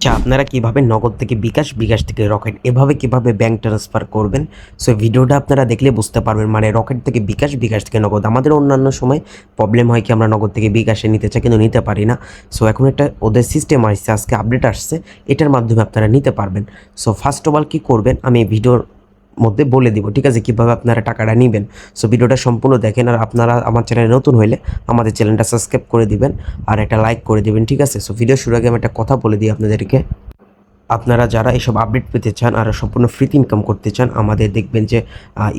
আচ্ছা, আপনারা কিভাবে নগদ থেকে বিকাশ, বিকাশ থেকে রকেট এভাবে কিভাবে ব্যাংক ট্রান্সফার করবেন? সো ভিডিওটা আপনারা দেখলে বুঝতে পারবেন, মানে রকেট থেকে বিকাশ, বিকাশ থেকে নগদ। আমাদের অন্যান্য সময় প্রবলেম হয় কি আমরা নগদ থেকে বিকাশে নিতে চাই কিন্তু নিতে পারি না। সো এখন একটা ওদের সিস্টেম আসছে, আজকে আপডেট আসছে, এটার মাধ্যমে আপনারা নিতে পারবেন। সো ফার্স্ট অফ অল কী করবেন আমি ভিডিওর মধ্যে বলে দিব, ঠিক আছে, কীভাবে আপনারা টাকাটা নেবেন। সো ভিডিওটা সম্পূর্ণ দেখেন, আর আপনারা আমার চ্যানেলে নতুন হইলে আমাদের চ্যানেলটা সাবস্ক্রাইব করে দিবেন আর একটা লাইক করে দিবেন, ঠিক আছে। সো ভিডিও শুরু আগে আমি একটা কথা বলে দিই আপনাদেরকে। আপনারা যারা এসব আপডেট পেতে চান আর সম্পূর্ণ ফ্রিতে ইনকাম করতে চান, আমাদের দেখবেন যে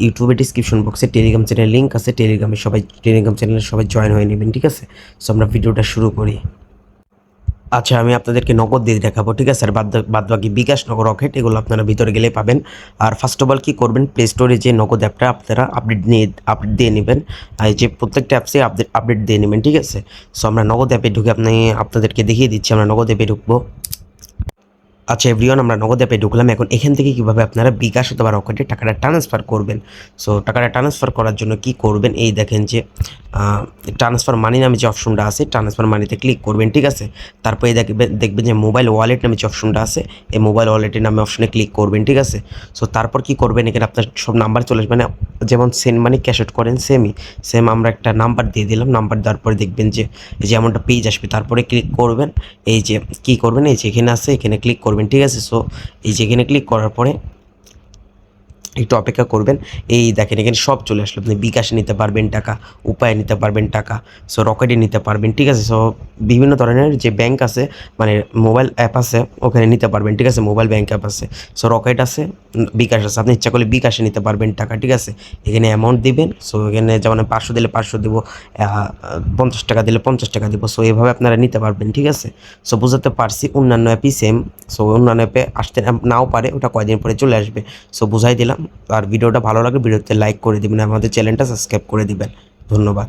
ইউটিউবে ডিসক্রিপশন বক্সে টেলিগ্রাম চ্যানেলের লিঙ্ক আছে, টেলিগ্রাম চ্যানেলে সবাই জয়েন হয়ে নেবেন, ঠিক আছে। সো আমরা ভিডিওটা শুরু করি। আচ্ছা, আমি আপনাদেরকে নগদ দিয়ে দেখাবো, ঠিক আছে, আর বাদবাকি বিকাশ, নগদ, রকেট এগুলো আপনারা ভিতরে গেলে পাবেন। আর ফার্স্ট অফ অল কী করবেন, প্লে স্টোরে যে নগদ অ্যাপটা আপনারা আপডেট দিয়ে নেবেন, আর যে প্রত্যেকটা অ্যাপসে আপডেট দিয়ে নেবেন, ঠিক আছে। সো আমরা নগদ অ্যাপে ঢুকে আপনাদেরকে দেখিয়ে দিচ্ছি, আমরা নগদ অ্যাপে ঢুকবো। আচ্ছা এভরিওয়ান, আমরা নগদ অ্যাপে ঢুকলাম। এখন এখান থেকে কীভাবে আপনারা বিকাশ অথবা রকেটে টাকাটা ট্রান্সফার করবেন। সো টাকাটা ট্রান্সফার করার জন্য কি করবেন, এই দেখেন যে ট্রান্সফার মানি নামে যে অপশনটা আছে, ট্রান্সফার মানিতে ক্লিক করবেন, ঠিক আছে। তারপরে দেখবেন যে মোবাইল ওয়ালেট নামে যে অপশনটা আছে, এই মোবাইল ওয়ালেটের নামে অপশনে ক্লিক করবেন, ঠিক আছে। সো তারপর কি করবেন, এখানে আপনার সব নাম্বার চলে আসবে, মানে যেমন সেন্ড মানি ক্যাশ আউট করেন সেম আমরা একটা নাম্বার দিয়ে দিলাম। নাম্বার দেওয়ার পরে দেখবেন যে এই যে এমনটা পেজ আসবে, তারপরে ক্লিক করবেন। এই যে কী করবেন, এই যে এখানে আছে, এখানে ক্লিক করবেন, ঠিক আছে। সো এই যে এখানে ক্লিক করার পরে একটু অপেক্ষা করবেন। এই দেখেন এখানে সব চলে আসলো, আপনি বিকাশে নিতে পারবেন টাকা, উপায়ে নিতে পারবেন টাকা, সো রকেটে নিতে পারবেন, ঠিক আছে। সো বিভিন্ন ধরনের যে ব্যাংক আছে, মানে মোবাইল অ্যাপ আছে, ওখানে নিতে পারবেন, ঠিক আছে। মোবাইল ব্যাংক অ্যাপ আছে, সো রকেট আছে, বিকাশ আছে, আপনি ইচ্ছা করলে বিকাশে নিতে পারবেন টাকা, ঠিক আছে। এখানে অ্যামাউন্ট দিবেন, সো এখানে যেমন 500 দিলে 500 দিব, 50 টাকা দিলে 50 টাকা দিব। সো এভাবে আপনারা নিতে পারবেন, ঠিক আছে। সো বুঝাতে পারছি, অন্যান্য অ্যাপই সেম। সো অন্যান্য অ্যাপে আসতে নাও পারে, ওটা কয়দিন পরে চলে আসবে। সো বুঝাই দিলাম। আর ভিডিওটা ভালো লাগলে ভিডিওতে লাইক করে দিবেন, আমাদের চ্যানেলটা সাবস্ক্রাইব করে দিবেন। ধন্যবাদ।